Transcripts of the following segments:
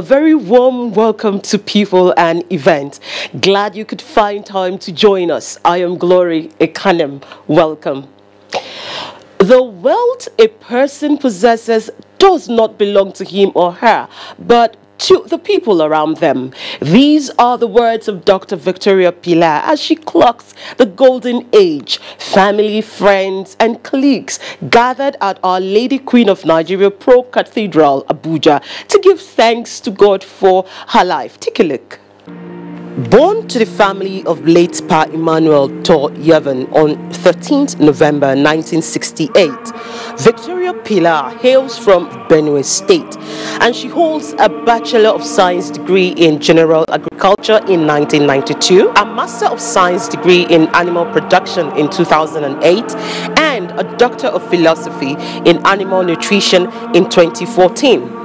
very warm welcome to people and events. Glad you could find time to join us. I am Glory Ekanem. Welcome. The wealth a person possesses does not belong to him or her, but to the people around them. These are the words of Dr. Victoria Pilar as she clocks the golden age. Family, friends, and colleagues gathered at Our Lady Queen of Nigeria Pro Cathedral, Abuja, to give thanks to God for her life. Take a look. Born to the family of late Pa Emmanuel Tor Yevon on 13th November 1968, Victoria Pilar hails from Benue State and she holds a Bachelor of Science degree in General Agriculture in 1992, a Master of Science degree in Animal Production in 2008, and a Doctor of Philosophy in Animal Nutrition in 2014.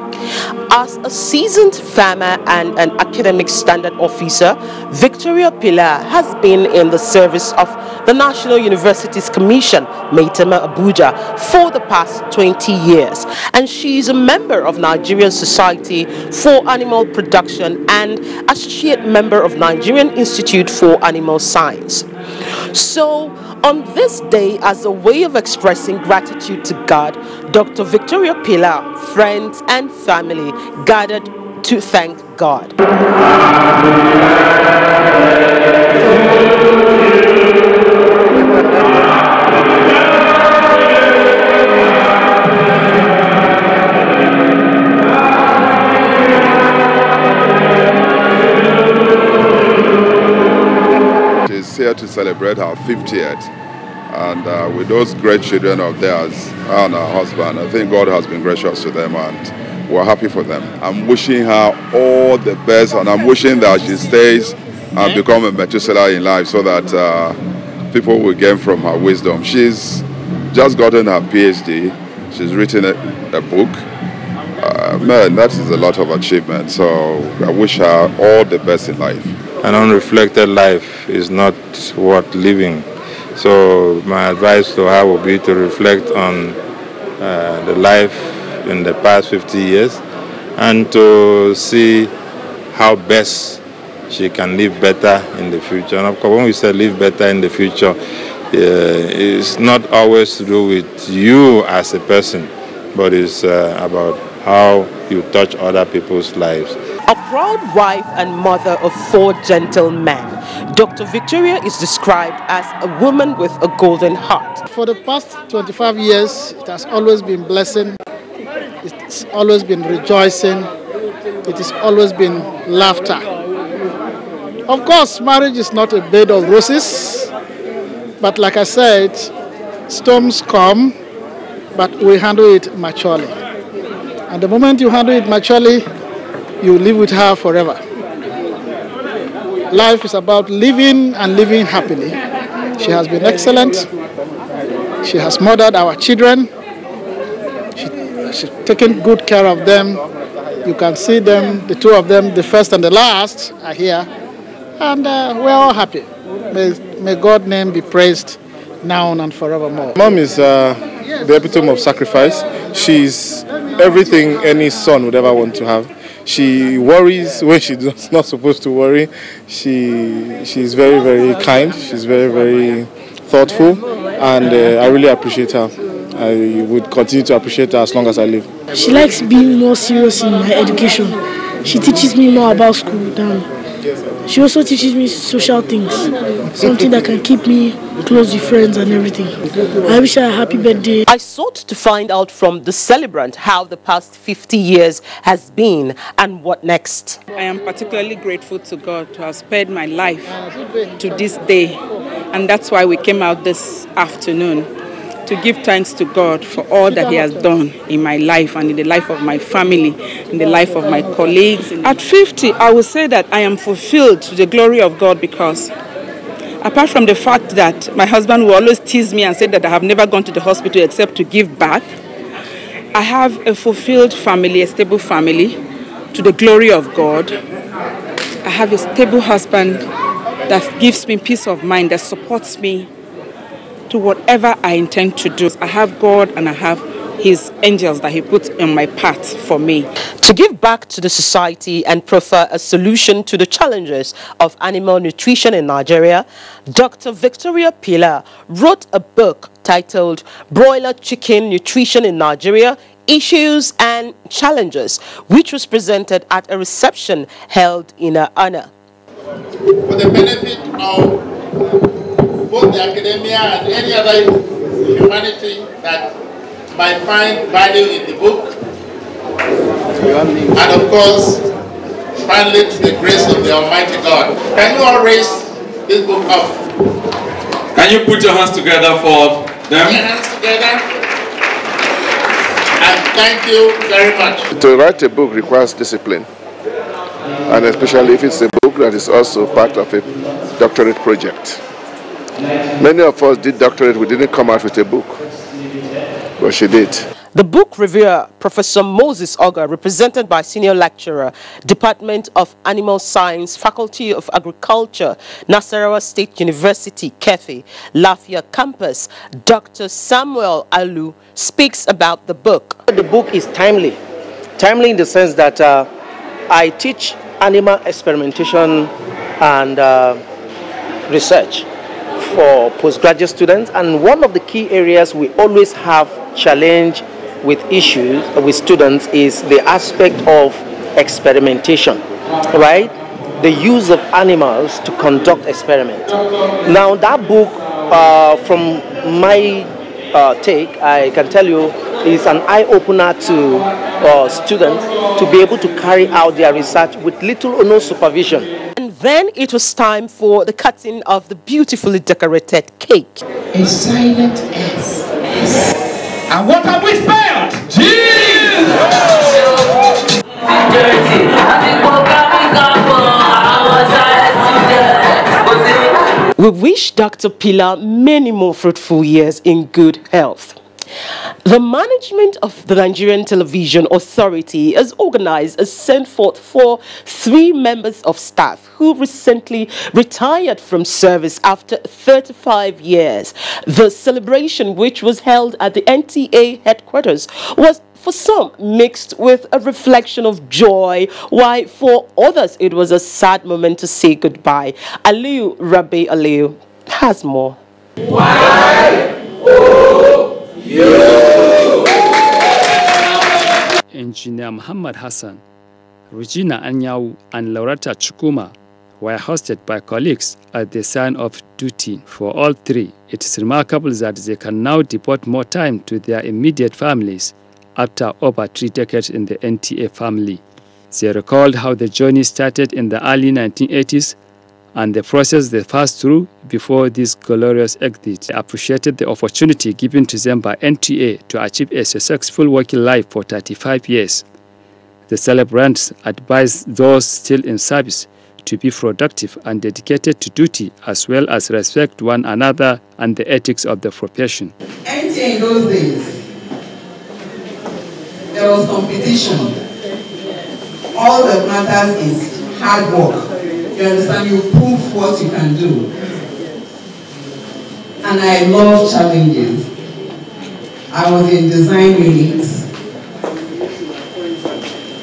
As a seasoned farmer and an academic standard officer, Victoria Pilar has been in the service of the National Universities Commission, Maitama Abuja, for the past 20 years. And she is a member of Nigerian Society for Animal Production and associate member of Nigerian Institute for Animal Science. So, on this day, as a way of expressing gratitude to God, Dr. Victoria Pilar, friends and family gathered to thank God. She's here to celebrate her 50th. And with those great children of theirs and her husband, I think God has been gracious to them and we're happy for them. I'm wishing her all the best and I'm wishing that she stays and become a Methuselah in life so that people will gain from her wisdom. She's just gotten her PhD. She's written a book. Man, that is a lot of achievement. So I wish her all the best in life. An unreflected life is not worth living. So my advice to her would be to reflect on the life in the past 50 years and to see how best she can live better in the future. And of course, when we say live better in the future, it's not always to do with you as a person, but it's about how you touch other people's lives. A proud wife and mother of 4 gentlemen, Dr. Victoria is described as a woman with a golden heart. For the past 25 years, it has always been blessing, it's always been rejoicing, it has always been laughter. Of course, marriage is not a bed of roses, but like I said, storms come, but we handle it maturely. And the moment you handle it maturely, you live with her forever. Life is about living and living happily. She has been excellent. She has mothered our children. She's taken good care of them. You can see them, the 2 of them, the first and the last are here. And we're all happy. May God's name be praised now and forevermore. Mom is the epitome of sacrifice. She's everything any son would ever want to have. She worries when she's not supposed to worry. She's very, very kind. She's very, very thoughtful. And I really appreciate her. I would continue to appreciate her as long as I live. She likes being more serious in my education. She teaches me more about school than... She also teaches me social things, something that can keep me close with friends and everything. I wish her a happy birthday. I sought to find out from the celebrant how the past 50 years has been and what next. I am particularly grateful to God to have spared my life to this day, and that's why we came out this afternoon to give thanks to God for all that He has done in my life and in the life of my family, in the life of my colleagues. At 50, I would say that I am fulfilled to the glory of God because apart from the fact that my husband will always tease me and say that I have never gone to the hospital except to give birth, I have a fulfilled family, a stable family, to the glory of God. I have a stable husband that gives me peace of mind, that supports me to whatever I intend to do. I have God and I have his angels that he put in my path for me. To give back to the society and proffer a solution to the challenges of animal nutrition in Nigeria, Dr. Victoria Pilar wrote a book titled Broiler Chicken Nutrition in Nigeria, Issues and Challenges, which was presented at a reception held in her honor. For the benefit of both the academia and any other humanity that might find value in the book, and of course, finally to the grace of the Almighty God. Can you all raise this book up? Can you put your hands together for them? Put your hands together. And thank you very much. To write a book requires discipline, and especially if it's a book that is also part of a doctorate project. Many of us did doctorate, we didn't come out with a book, but she did. The book reviewer, Professor Moses Oga, represented by Senior Lecturer, Department of Animal Science, Faculty of Agriculture, Nasarawa State University, Kefi, Lafia Campus, Dr. Samuel Alu, speaks about the book. The book is timely. Timely in the sense that I teach animal experimentation and research for postgraduate students, and one of the key areas we always have challenge with issues with students is the aspect of experimentation, right? The use of animals to conduct experiments. Now that book, from my take, I can tell you, is an eye-opener to students to be able to carry out their research with little or no supervision. And then it was time for the cutting of the beautifully decorated cake. A silent S. And what have we spelled? Jesus! We wish Dr. Pilar many more fruitful years in good health. The management of the Nigerian Television Authority has organized a send-forth for 3 members of staff who recently retired from service after 35 years. The celebration, which was held at the NTA headquarters, was for some mixed with a reflection of joy, while for others it was a sad moment to say goodbye. Aliu Rabi Aliu has more. Engineer Muhammad Hassan, Regina Anyawu, and Lauretta Chukuma were hosted by colleagues at the sign of duty. For all 3, it is remarkable that they can now devote more time to their immediate families after over 3 decades in the NTA family. They recalled how the journey started in the early 1980s and the process they passed through before this glorious exit. They appreciated the opportunity given to them by NTA to achieve a successful working life for 35 years. The celebrants advised those still in service to be productive and dedicated to duty, as well as respect one another and the ethics of the profession. NTA in those days, there was competition. All that matters is hard work. You understand? You prove what you can do. And I love challenges. I was in design units,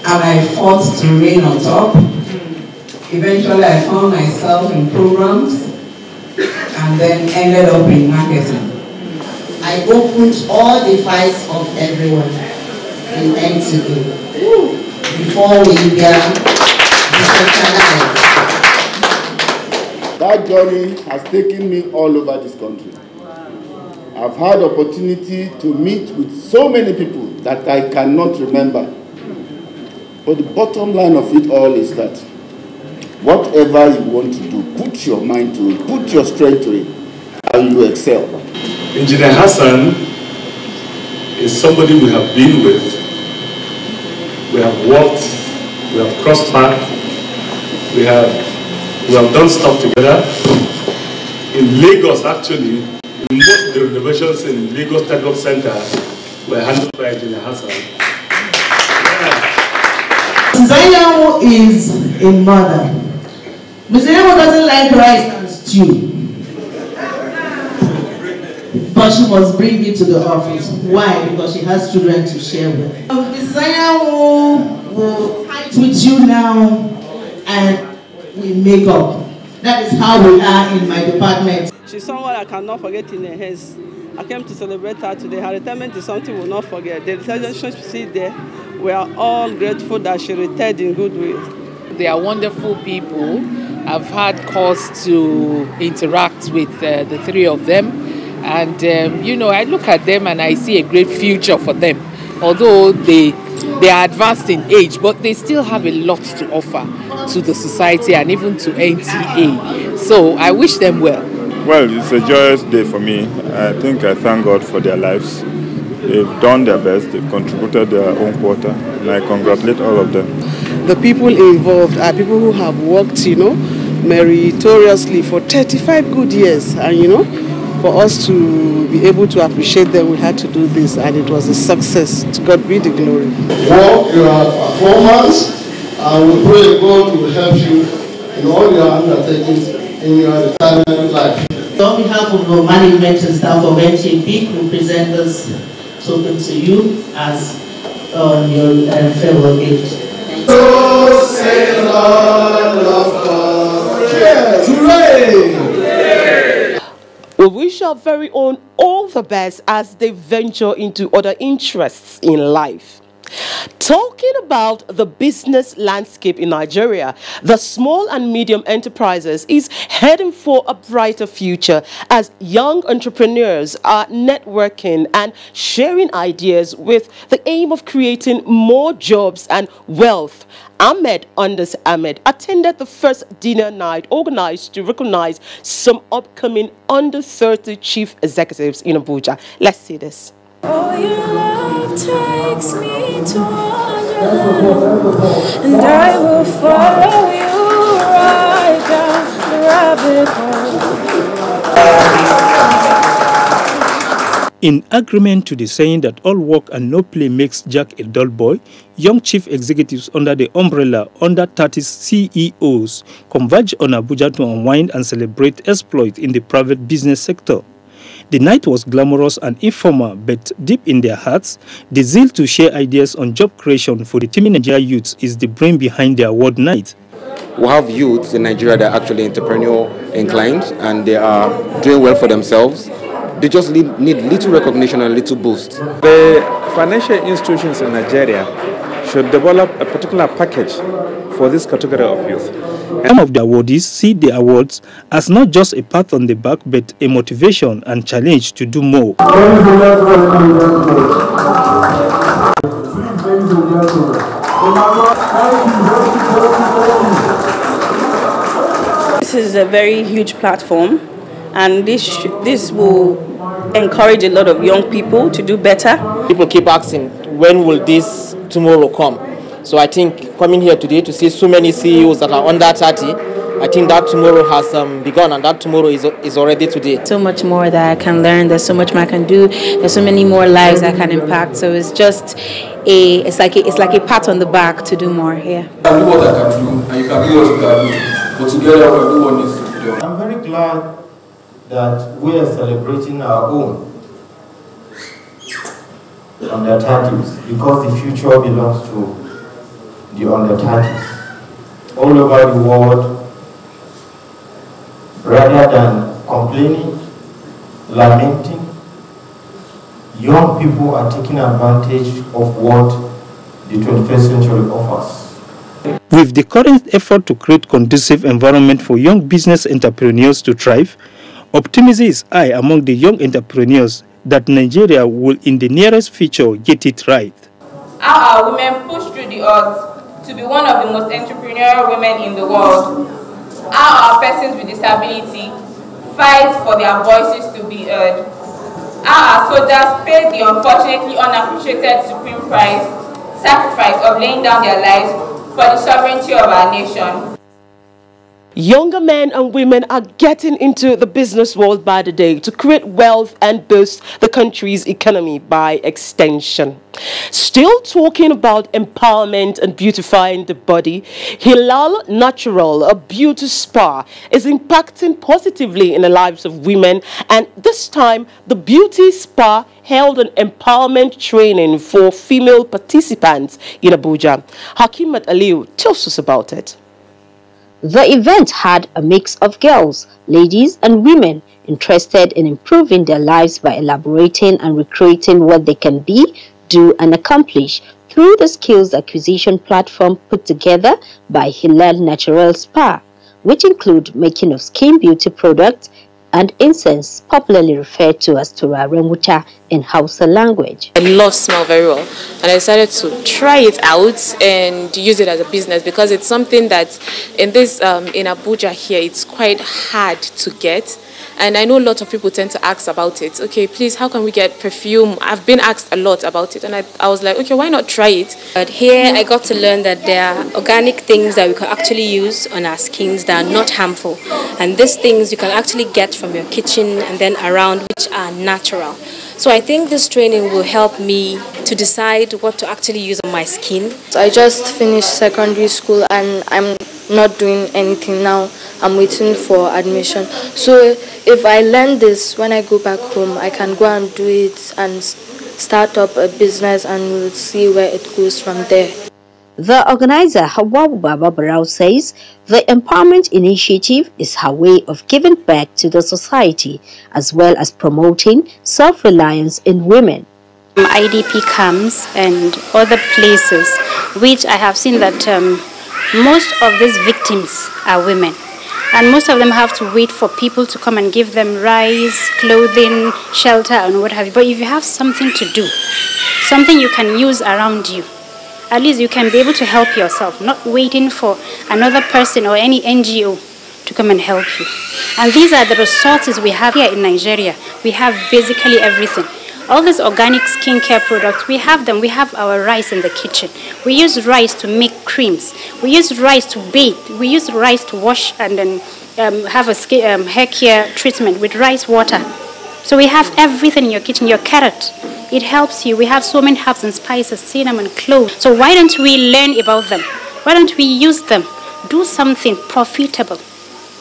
and I fought to remain on top. Eventually, I found myself in programs, and then ended up in marketing. I opened all the fights of everyone in NTA before we began decentralized. That journey has taken me all over this country. I've had opportunity to meet with so many people that I cannot remember. But the bottom line of it all is that whatever you want to do, put your mind to it, put your strength to it, and you excel. Engineer Hassan is somebody we have been with. We have worked, we have crossed paths, we have done stuff together. In Lagos, actually, most of the renovations in Lagos Technical Center were handled by Engineer Hassan. Zayawo is a mother. Mr. Zayawo doesn't like rice and stew. but she must bring it to the office. Why? Because she has children to share with. Mrs. Anya will fight with you now, and we make up. That is how we are in my department. She's someone I cannot forget in her hands. I came to celebrate her today. Her retirement is something we'll not forget. The relationship she see there, we are all grateful that she retired in good way. They are wonderful people. I've had cause to interact with the three of them. And, you know, I look at them and I see a great future for them. Although they are advanced in age, but they still have a lot to offer to the society and even to NTA. So I wish them well. Well, it's a joyous day for me. I think I thank God for their lives. They've done their best. They've contributed their own quota. And I congratulate all of them. The people involved are people who have worked, you know, meritoriously for 35 good years. And, you know, for us to be able to appreciate them, we had to do this. And it was a success. To God be the glory. Work your performance, and we pray God will help you in all your undertakings in your retirement life. On behalf of the management and staff of NTP, we present this token to you as your farewell gift. So say the Lord of God. Cheers! Hooray! We wish our very own all the best as they venture into other interests in life. Talking about the business landscape in Nigeria, the small and medium enterprises is heading for a brighter future as young entrepreneurs are networking and sharing ideas with the aim of creating more jobs and wealth. Ahmed Anders Ahmed attended the first dinner night organized to recognize some upcoming under 30 chief executives in Abuja. Let's see this. Oh, your love takes me to wonderland, and I will follow you right down the rabbit hole. In agreement to the saying that all work and no play makes Jack a dull boy, young chief executives under the umbrella under 30 CEOs converge on Abuja to unwind and celebrate exploits in the private business sector. The night was glamorous and informal, but deep in their hearts, the zeal to share ideas on job creation for the teeming Nigeria youths is the brain behind their award night. We have youths in Nigeria that are actually entrepreneurial inclined and they are doing well for themselves. They just need little recognition and little boost. The financial institutions in Nigeria should develop a particular package for this category of youth. Some of the awardees see the awards as not just a pat on the back, but a motivation and challenge to do more. This is a very huge platform, and this will encourage a lot of young people to do better. People keep asking, when will this tomorrow come? So I think coming here today to see so many CEOs that are under 30, I think that tomorrow has begun, and that tomorrow is already today. So much more that I can learn, there's so much more I can do, there's so many more lives I can impact. So it's just it's like a pat on the back to do more here. I can do what I can do, and you can do what you can do, but together we can do what needs to be done. I'm very glad that we are celebrating our own under 30s because the future belongs to the under 30s. All over the world, rather than complaining, lamenting, young people are taking advantage of what the 21st century offers. With the current effort to create conducive environment for young business entrepreneurs to thrive, optimism is high among the young entrepreneurs that Nigeria will in the nearest future get it right. How are women pushed through the odds to be one of the most entrepreneurial women in the world? How are persons with disability fight for their voices to be heard? How are soldiers paid the unfortunately unappreciated supreme sacrifice of laying down their lives for the sovereignty of our nation? Younger men and women are getting into the business world by the day to create wealth and boost the country's economy by extension. Still talking about empowerment and beautifying the body, Hilal Natural, a beauty spa, is impacting positively in the lives of women, and this time the beauty spa held an empowerment training for female participants in Abuja. Hakimat Aliu tells us about it. The event had a mix of girls, ladies and women interested in improving their lives by elaborating and recreating what they can be, do and accomplish through the skills acquisition platform put together by Hilal Natural Spa, which include making of skin beauty products and incense, popularly referred to as turaren wuta in Hausa language. I love smell very well, and I decided to try it out and use it as a business because it's something that in Abuja here, it's quite hard to get. And I know a lot of people tend to ask about it. Okay, please, how can we get perfume? I've been asked a lot about it, and I was like, okay, why not try it? But here I got to learn that there are organic things that we can actually use on our skins that are not harmful. And these things you can actually get from your kitchen and then around, which are natural. So I think this training will help me to decide what to actually use on my skin. I just finished secondary school and I'm not doing anything now. I'm waiting for admission. So if I learn this, when I go back home, I can go and do it and start up a business and we'll see where it goes from there. The organizer, Hawa Baba Barao, says the empowerment initiative is her way of giving back to the society as well as promoting self-reliance in women. IDP camps and other places, which I have seen that most of these victims are women. And most of them have to wait for people to come and give them rice, clothing, shelter, and what have you. But if you have something to do, something you can use around you, at least you can be able to help yourself, not waiting for another person or any NGO to come and help you. And these are the resources we have here in Nigeria. We have basically everything. All these organic skincare products, we have them. We have our rice in the kitchen. We use rice to make creams. We use rice to bathe. We use rice to wash and then have a hair care treatment with rice water. So we have everything in your kitchen. Your carrot, it helps you. We have so many herbs and spices, cinnamon, cloves. So why don't we learn about them? Why don't we use them? Do something profitable.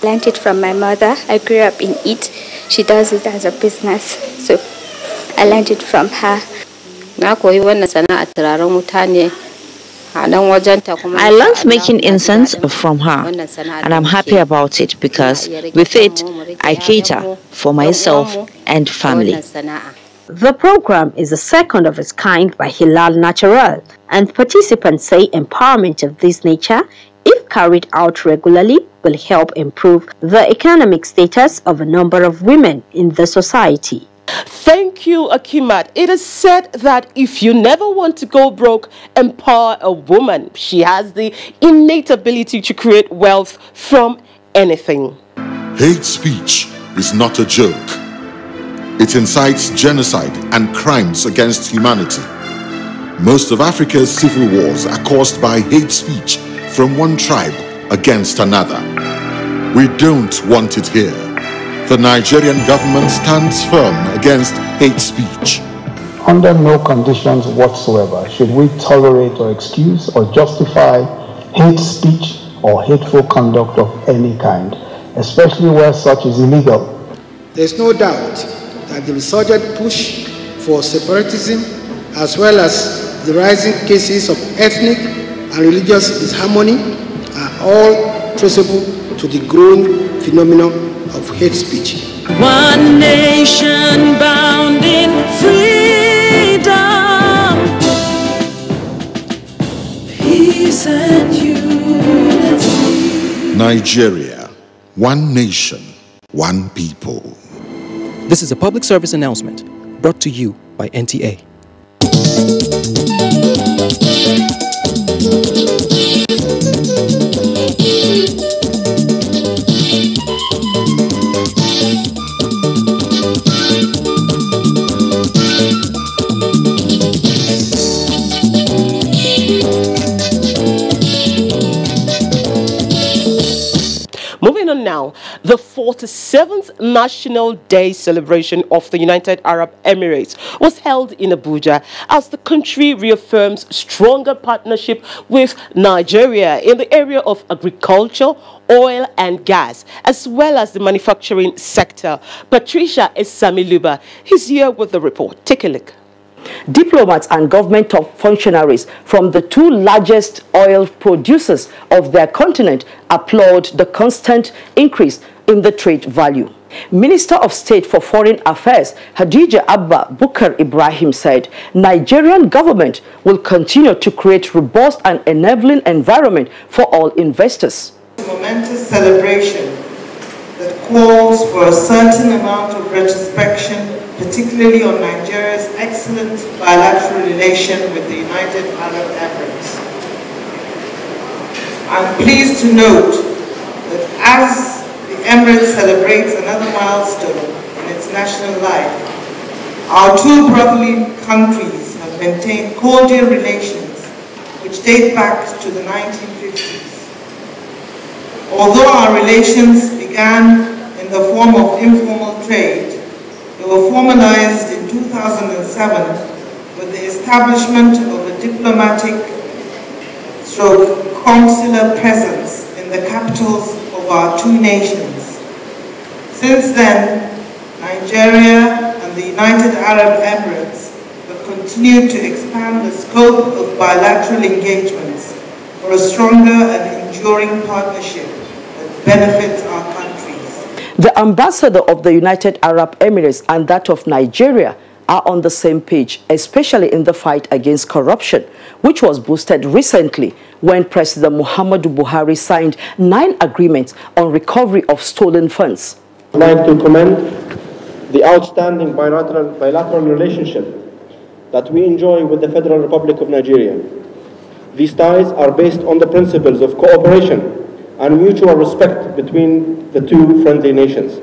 Learned it from my mother. I grew up in it. She does it as a business. So I learned it from her. I learned making incense from her, and I'm happy about it because with it, I cater for myself and family. The program is the second of its kind by Hilal Natural, and participants say empowerment of this nature, if carried out regularly, will help improve the economic status of a number of women in the society. Thank you, Akimat. It is said that if you never want to go broke, empower a woman. She has the innate ability to create wealth from anything. Hate speech is not a joke. It incites genocide and crimes against humanity. Most of Africa's civil wars are caused by hate speech from one tribe against another. We don't want it here. The Nigerian government stands firm against hate speech. Under no conditions whatsoever should we tolerate or excuse or justify hate speech or hateful conduct of any kind, especially where such is illegal. There is no doubt that the resurgent push for separatism, as well as the rising cases of ethnic and religious disharmony, are all traceable to the growing phenomenon of hate speech. One nation bound in freedom, peace and unity. Nigeria, one nation, one people. This is a public service announcement brought to you by NTA. Moving on now, the 47th National Day celebration of the United Arab Emirates was held in Abuja as the country reaffirms stronger partnership with Nigeria in the area of agriculture, oil and gas, as well as the manufacturing sector. Patricia Esamiluba is here with the report. Take a look. Diplomats and government top functionaries from the two largest oil producers of their continent applaud the constant increase in the trade value. Minister of State for Foreign Affairs Hadija Abba Bukar Ibrahim said Nigerian government will continue to create robust and enabling environment for all investors. A momentous celebration that calls for a certain amount of retrospection, particularly on Nigeria's excellent bilateral relation with the United Arab Emirates. I'm pleased to note that as the Emirates celebrates another milestone in its national life, our two brotherly countries have maintained cordial relations which date back to the 1950s. Although our relations began in the form of informal trade, they were formalized in 2007 with the establishment of a diplomatic consular presence in the capitals of our two nations. Since then, Nigeria and the United Arab Emirates have continued to expand the scope of bilateral engagements for a stronger and enduring partnership that benefits our countries. The ambassador of the United Arab Emirates and that of Nigeria are on the same page, especially in the fight against corruption, which was boosted recently when President Muhammadu Buhari signed 9 agreements on recovery of stolen funds. I'd like to commend the outstanding bilateral relationship that we enjoy with the Federal Republic of Nigeria. These ties are based on the principles of cooperation and mutual respect between the two friendly nations.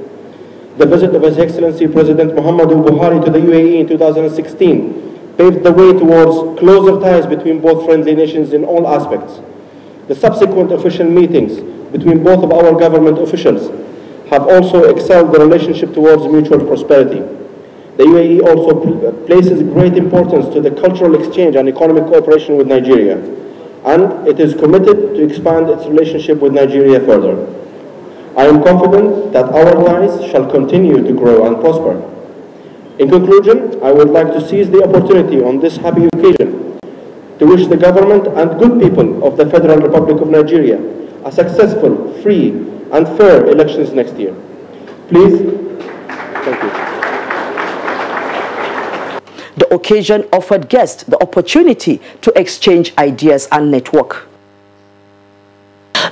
The visit of His Excellency President Muhammadu Buhari to the UAE in 2016 paved the way towards closer ties between both friendly nations in all aspects. The subsequent official meetings between both of our government officials have also excelled the relationship towards mutual prosperity. The UAE also places great importance to the cultural exchange and economic cooperation with Nigeria, and it is committed to expand its relationship with Nigeria further. I am confident that our ties shall continue to grow and prosper. In conclusion, I would like to seize the opportunity on this happy occasion to wish the government and good people of the Federal Republic of Nigeria a successful, free and fair elections next year. Please, thank you. The occasion offered guests the opportunity to exchange ideas and network.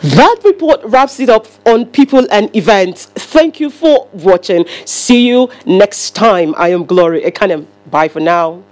That report wraps it up on People and Events. Thank you for watching. See you next time. I am Glory Ekanem. Bye for now.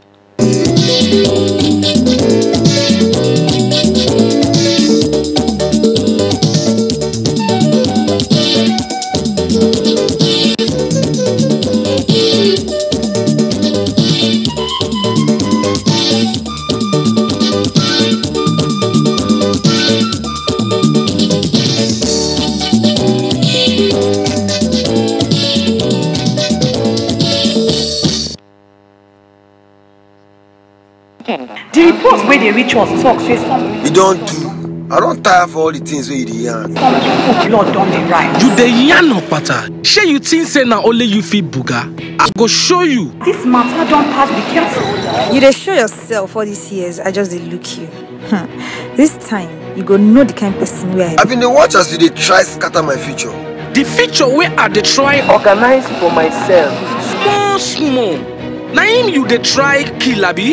The report where they reach us talk say something. You don't do. I don't tire for all the things where you dey yarn. Some people blood don dey rise. You dey yarn no pata. Shey you think say na only you fit buga? I go show you. This matter don't pass, be careful. You dey show yourself all these years. I just dey look you. This time you go know the kind of person where I been dey watch as you dey try scatter my future. The future where I dey try organize for myself. Small. Na him you dey try kill abi?